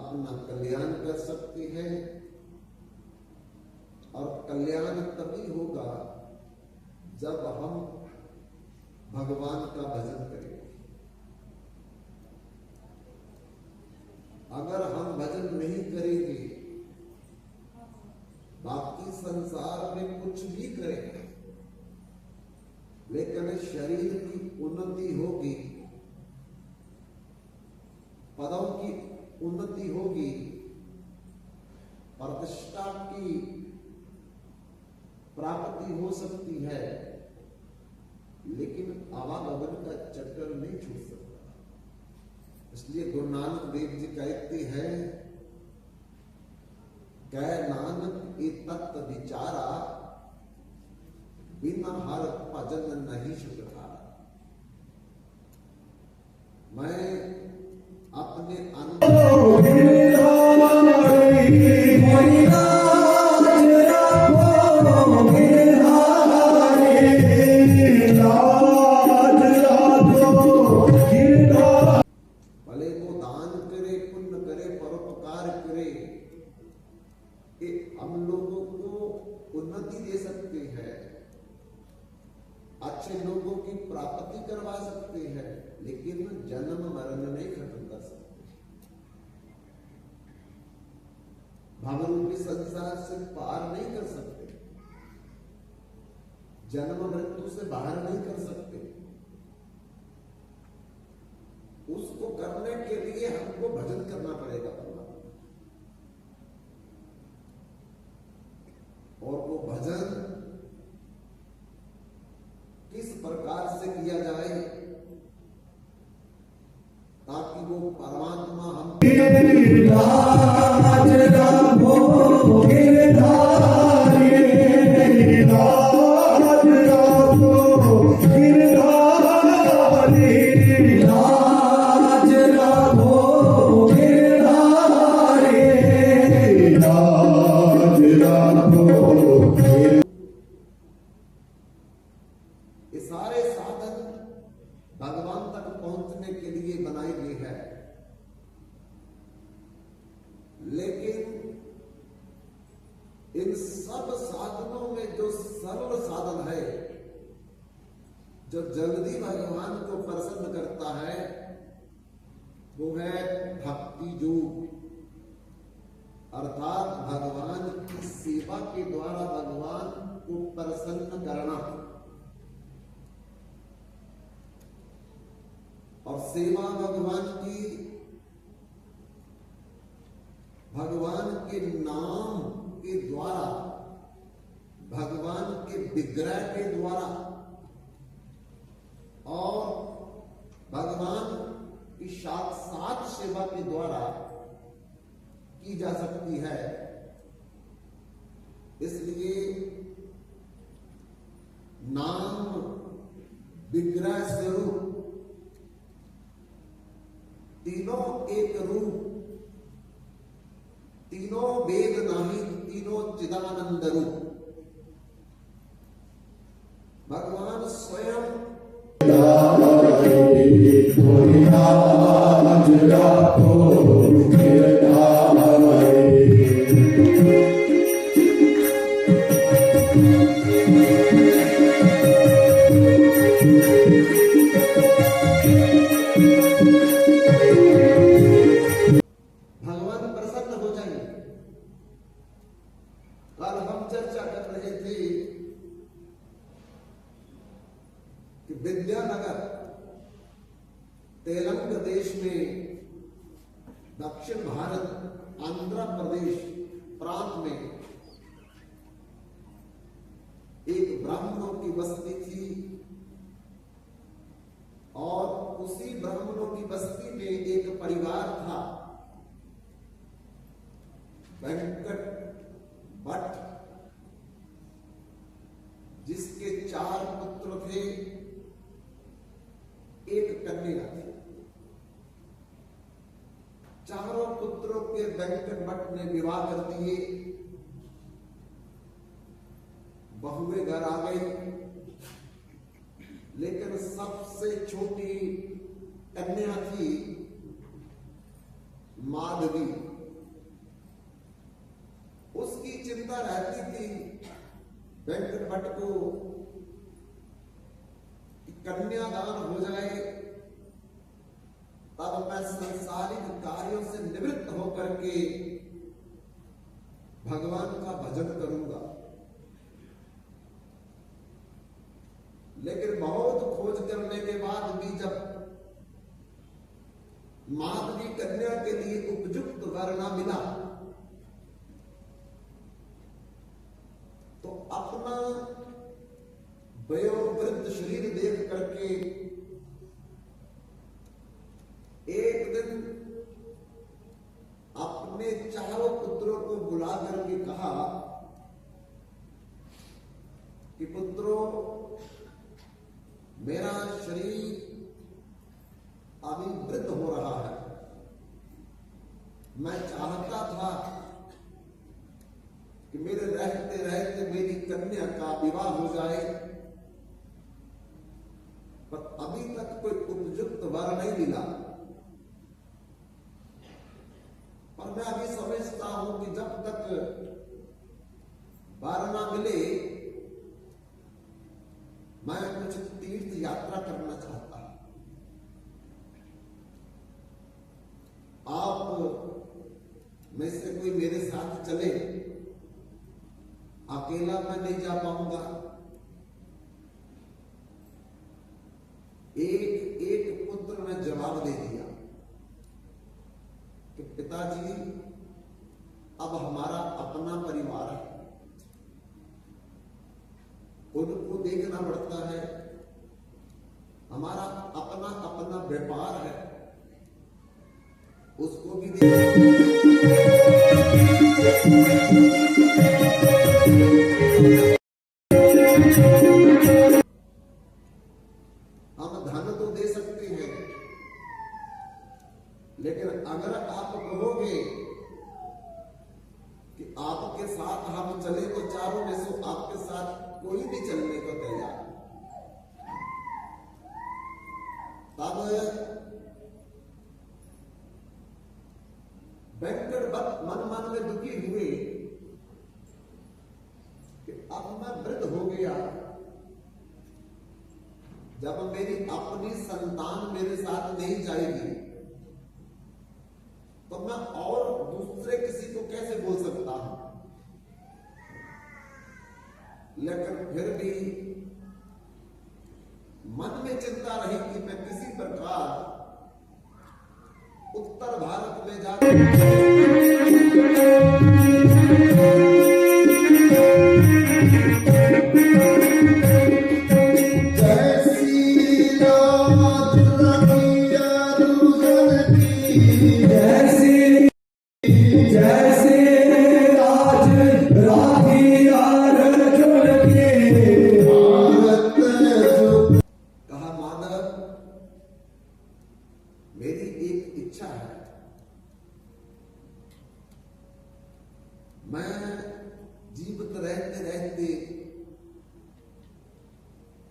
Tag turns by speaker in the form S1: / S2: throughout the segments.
S1: अपना कल्याण कर सकती है, और कल्याण तभी होगा जब हम भगवान का भजन करेंगे। अगर हम भजन नहीं करेंगे, बाकी संसार में कुछ भी करेंगे, लेकिन शरीर की उन्नति होगी, पदों की उन्नति होगी, प्रतिष्ठा की प्राप्ति हो सकती है, लेकिन आवागमन का चक्कर नहीं छूट सकता। इसलिए गुरु नानक देव जी कहते हैं, कह नानक ये तत्व विचारा, बिना हर भजन नहीं सुधारा। मैं अपने भले वो दान करे, पुण्य करे, परोपकार करे, ये हम लोगों को उन्नति दे सकते हैं, अच्छे लोगों की प्राप्ति करवा सकते हैं, लेकिन जन्म मरण नहीं खत्म कर सकते। भवरूपी संसार से पार नहीं कर सकते, जन्म मृत्यु से बाहर नहीं कर सकते। उसको करने के लिए हमको भजन करना पड़ेगा परमात्मा, और वो भजन किस प्रकार से किया जाए ताकि वो परमात्मा हम ये सारे साधन भगवान तक पहुंचने के लिए बनाए गए हैं, लेकिन इन सब साधनों में जो सरल साधन है, जो जल्दी भगवान को प्रसन्न करता है, वो है भक्ति योग, अर्थात भगवान की सेवा के द्वारा भगवान को प्रसन्न करना। और सेवा भगवान की, भगवान के नाम के द्वारा, भगवान के विग्रह के द्वारा, और भगवान की साक्षात सेवा के द्वारा की जा सकती है। इसलिए नाम, विग्रह, स्वरूप तीनों एक रूप, तीनों वेद नहीं, तीनों चिदानंद रूप। भगवान स्वयं विद्यानगर तेलंग देश में, दक्षिण भारत आंध्र प्रदेश प्रांत में एक ब्राह्मणों की बस्ती थी, और उसी ब्राह्मणों की बस्ती में एक परिवार था, वेंकट भट्ट, जिसके 4 पुत्र थे, एक कन्या थी। चारों पुत्रों के वेंकट भट्ट ने विवाह कर दिए, बहुएं घर आ गई, लेकिन सबसे छोटी कन्या थी माधवी, चिंता रहती थी वेंकट भट्ट को कि कन्यादान हो जाए, तब मैं संसारिक कार्यों से निवृत्त होकर के भगवान का भजन करूंगा। लेकिन बहुत खोज करने के बाद भी जब माधवी कन्या के लिए उपयुक्त वर न मिला, तो अपना वयोवृद्ध शरीर देख करके एक दिन अपने चारों पुत्रों को बुला करके कहा कि पुत्रों, मेरा शरीर अभी वृद्ध हो रहा है। मैं चाहता था कि मेरे रहते रहते मेरी कन्या का विवाह हो जाए, पर अभी तक कोई उपयुक्त वर नहीं मिला। पर मैं अभी समझता हूं कि जब तक वर न मिले, मैं कुछ तीर्थ यात्रा करना चाहता हूं। आप में से कोई मेरे साथ चले, अकेला मैं नहीं जा पाऊंगा। एक एक पुत्र ने जवाब दे दिया कि पिताजी, अब हमारा अपना परिवार है, उनको देखना पड़ता है, हमारा अपना अपना व्यापार है, उसको भी हम धन तो दे सकते हैं, लेकिन अगर आप कहोगे कि आपके साथ हम चले, तो चारों में से आपके साथ कोई भी चलने को तैयार। तब वेंकट भट्ट मन मन में दुखी हुए कि अब मैं वृद्ध हो गया, जब मेरी अपनी संतान मेरे साथ नहीं जाएगी, तो मैं और दूसरे किसी को कैसे बोल सकता हूं। लेकिन फिर भी मन में चिंता रही कि मैं किसी प्रकार उत्तर भारत में जाकर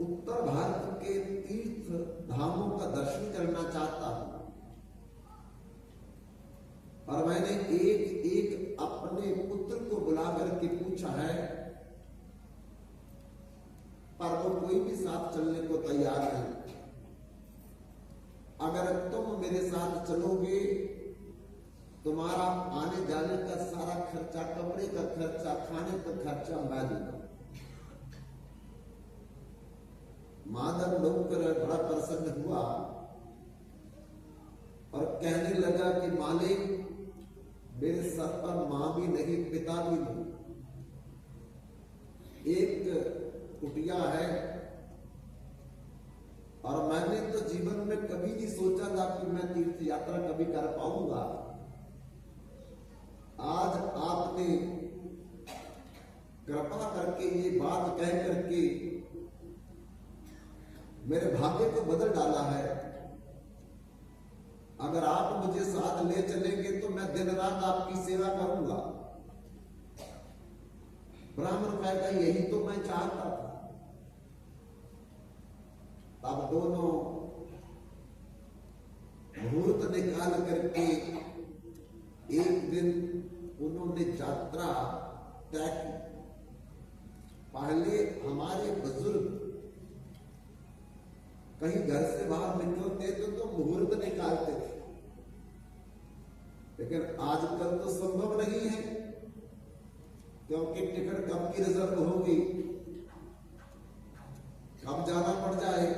S1: उत्तर भारत के तीर्थ धामों का दर्शन करना चाहता हूं। और मैंने एक एक अपने पुत्र को बुला करके पूछा है, पर वो कोई भी साथ चलने को तैयार नहीं। अगर तुम मेरे साथ चलोगे, तुम्हारा आने जाने का सारा खर्चा, कपड़े का खर्चा, खाने का खर्चा मैं दूंगा। माधव नौकर बड़ा प्रसन्न हुआ और कहने लगा कि मालिक, मेरे सर पर मां भी नहीं, पिता भी नहीं, एक कुटिया है, और मैंने तो जीवन में कभी नहीं सोचा था कि मैं तीर्थ यात्रा कभी कर पाऊंगा। आज आपने कृपा करके ये बात कह करके मेरे भाग्य को बदल डाला है। अगर आप मुझे साथ ले चलेंगे तो मैं दिन रात आपकी सेवा करूंगा। ब्राह्मण कहता यही तो मैं चाहता था। तब दोनों मुहूर्त निकाल करके एक दिन उन्होंने यात्रा तय की। पहले हमारे बुजुर्ग कहीं घर से बाहर निकलते तो मुहूर्त निकालते थे, लेकिन आजकल तो संभव नहीं है, क्योंकि टिकट कब की रिजर्व होगी, कब जाना पड़ जाए।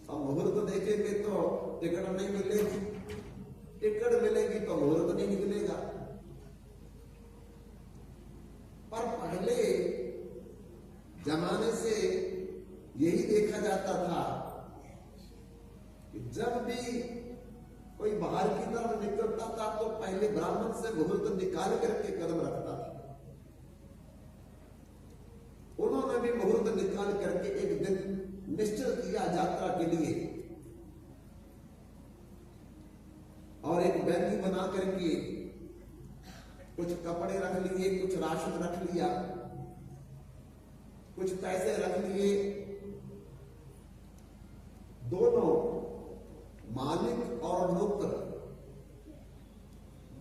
S1: अब मुहूर्त देखेंगे तो टिकट नहीं मिलेगी, टिकट मिलेगी तो मुहूर्त नहीं निकलेगा। पर पहले जमाने से यही देखा जाता था कि जब भी कोई बाहर की तरफ निकलता था तो पहले ब्राह्मण से मुहूर्त निकाल करके कदम रखता था। उन्होंने भी मुहूर्त निकाल करके एक दिन निश्चित किया यात्रा के लिए, और एक बैगी बना करके कुछ कपड़े रख लिए, कुछ राशन रख लिया, कुछ पैसे रख लिए। दोनों मालिक और नौकर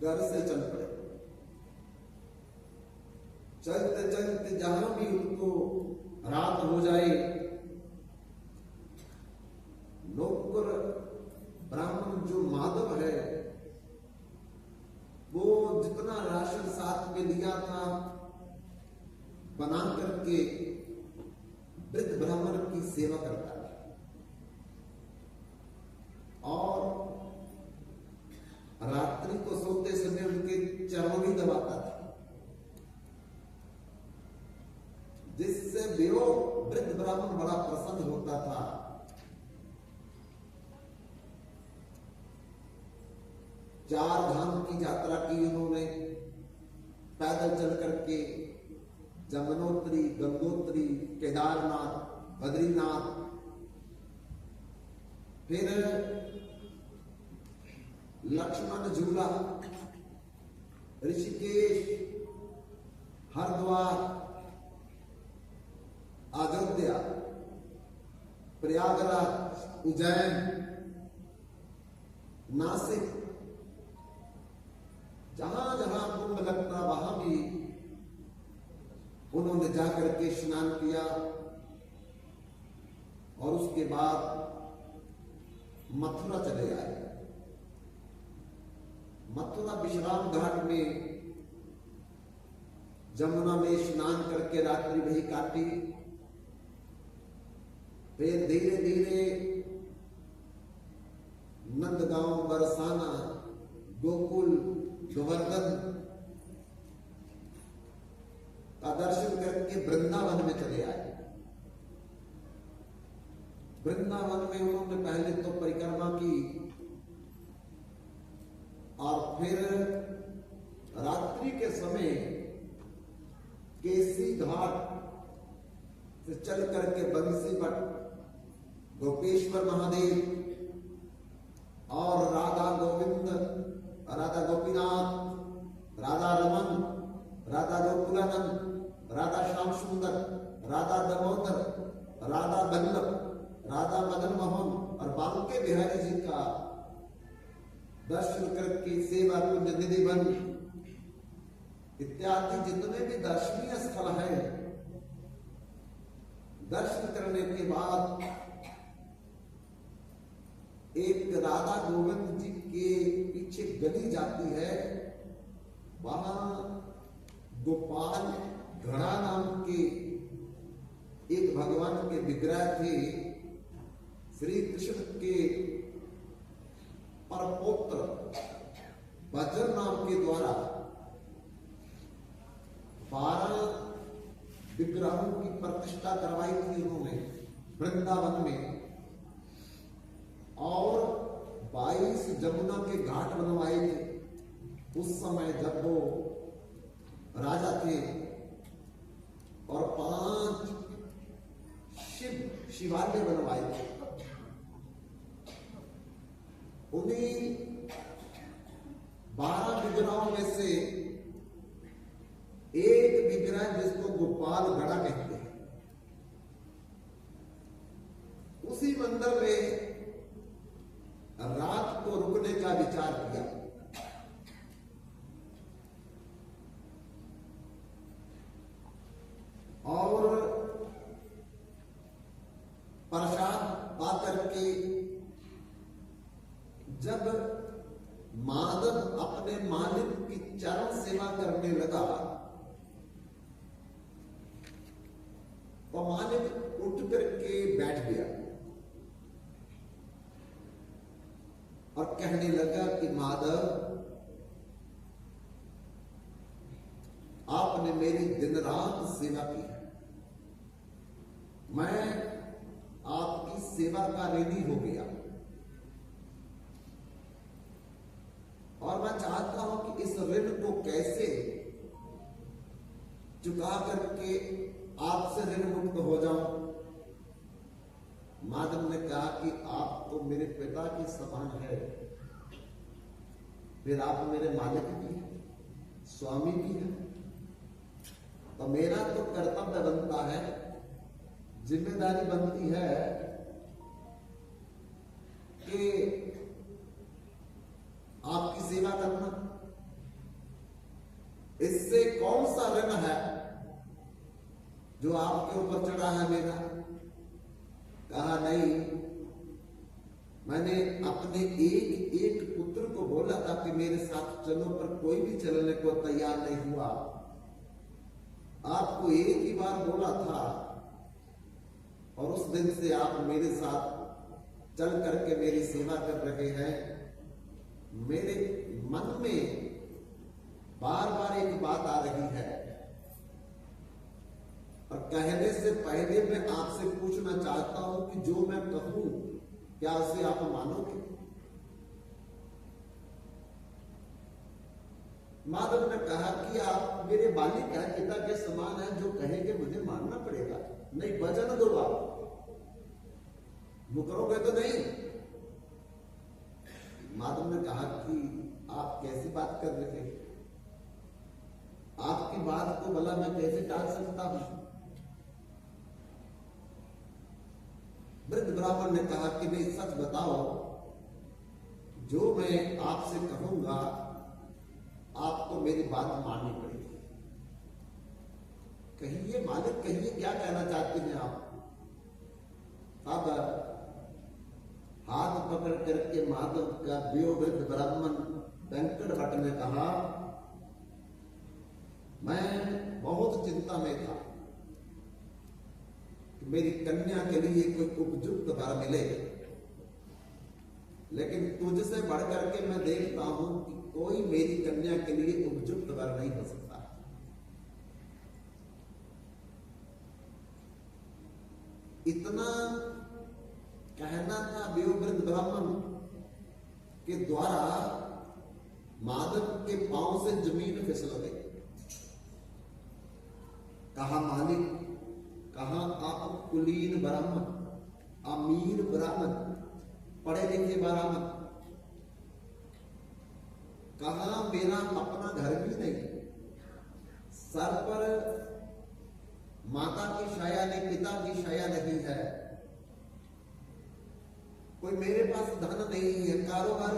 S1: घर से चल पड़े। चलते चलते जहां भी उनको रात हो जाए, नौकर ब्राह्मण जो माधव है वो जितना राशन साथ में लिया था बना करके वृद्ध ब्राह्मण की सेवा करता है और रात्रि को सोते समय उनके चरणों भी दबाता था, जिससे वो वृद्ध ब्राह्मण बड़ा प्रसन्न होता था। चार धाम की यात्रा की उन्होंने, पैदल चल करके जमुनोत्री, गंगोत्री, केदारनाथ, बद्रीनाथ, फिर लक्ष्मण झूला, ऋषिकेश, हरिद्वार, अयोध्या, प्रयागराज, उज्जैन, नासिक, जहां जहां कुंभ लगता वहां भी उन्होंने जाकर के स्नान किया और उसके बाद मथुरा चले आए। मथुरा विश्राम घाट में जमुना में स्नान करके रात्रि वही काटी। फिर धीरे धीरे नंदगांव, बरसाना, गोकुल, गोवर्धन का दर्शन करके वृंदावन में चले आए। वृंदावन में उन्होंने पहले तो परिक्रमा की और फिर रात्रि के समय केसी घाट से चल करके बंसीपट, गोपेश्वर महादेव और राधा गोविंद, राधा गोपीनाथ, राधा रमन, राधा गोकुलानंद, राधा श्याम सुंदर, राधा दामोदर, राधा वल्लभ, राधा मदन मोहन और बांके बिहारी जी का दर्शन करके सेवा पुण्य निधि बन इत्यादि जितने भी दर्शनीय स्थल है, दर्शन करने के बाद एक राधा गोविंद जी के पीछे गली जाती है, वहां गोपाल घड़ा नाम के एक भगवान के विग्रह थे। श्री कृष्ण के परपौत्र वज्र नाम के द्वारा 12 विग्रहों की प्रतिष्ठा करवाई थी उन्होंने वृंदावन में, और 22 जमुना के घाट बनवाए थे उस समय जब वो राजा थे, और 5 शिवालय बनवाए थे। उन्हीं 12 विग्रहों में से एक विग्रह जिसको गोपाल घड़ा कहते हैं, उसी मंदिर में रात को रुकने का विचार किया। माधव अपने मालिक की चरण सेवा करने लगा और मालिक उठ करके बैठ गया और कहने लगा कि माधव, आपने मेरी दिन रात सेवा की है, मैं आपकी सेवा का ऋणी हो गया और मैं चाहता हूं कि इस ऋण को कैसे चुका करके आपसे ऋण मुक्त हो जाऊं। माधव ने कहा कि आप तो मेरे पिता के समान है, फिर आप मेरे मालिक भी हैं, स्वामी भी हैं, तो मेरा तो कर्तव्य बनता है, जिम्मेदारी बनती है कि आपकी सेवा करना। इससे कौन सा ऋण है जो आपके ऊपर चढ़ा है मेरा? कहा नहीं, मैंने अपने एक एक पुत्र को बोला था कि मेरे साथ चलो, पर कोई भी चलने को तैयार नहीं हुआ। आपको एक ही बार बोला था और उस दिन से आप मेरे साथ चल करके मेरी सेवा कर रहे हैं। मेरे मन में बार बार एक बात आ रही है और कहने से पहले मैं आपसे पूछना चाहता हूं कि जो मैं कहूं क्या उसे आप मानोगे? माधव ने कहा कि आप मेरे बालिक हैं, पिता के समान हैं, जो कहेंगे मुझे मानना पड़ेगा। नहीं, वचन दो, आप मुकरोगे तो नहीं। माधव ने कहा कि आप कैसी बात कर रहे हैं? आपकी बात को भला मैं कैसे टाल सकता हूं? वृद्ध ब्राह्मण ने कहा कि नहीं, सच बताओ, जो मैं आपसे कहूंगा आपको मेरी बात माननी पड़ेगी। कहिए मालिक, कहिए क्या कहना चाहते हैं आप? अब हाथ पकड़ करके माधव का वृद्ध ब्राह्मण वेंकट भट्ट ने कहा, मैं बहुत चिंता में था कि मेरी कन्या के लिए कोई उपयुक्त वर मिले, लेकिन तुझसे बढ़ करके मैं देखता हूं कि कोई मेरी कन्या के लिए उपयुक्त वर नहीं हो सकता। इतना कहना था वृद्ध ब्राह्मण के द्वारा माधव के पांव से जमीन फिसल गई। कहा, मालिक, कहा आप कुलीन ब्राह्मण, अमीर ब्राह्मण, पढ़े लिखे ब्राह्मण, कहा मेरा अपना घर भी नहीं, सर पर माता की छाया नहीं, पिता की छाया नहीं है, कोई मेरे पास धन नहीं है, कारोबार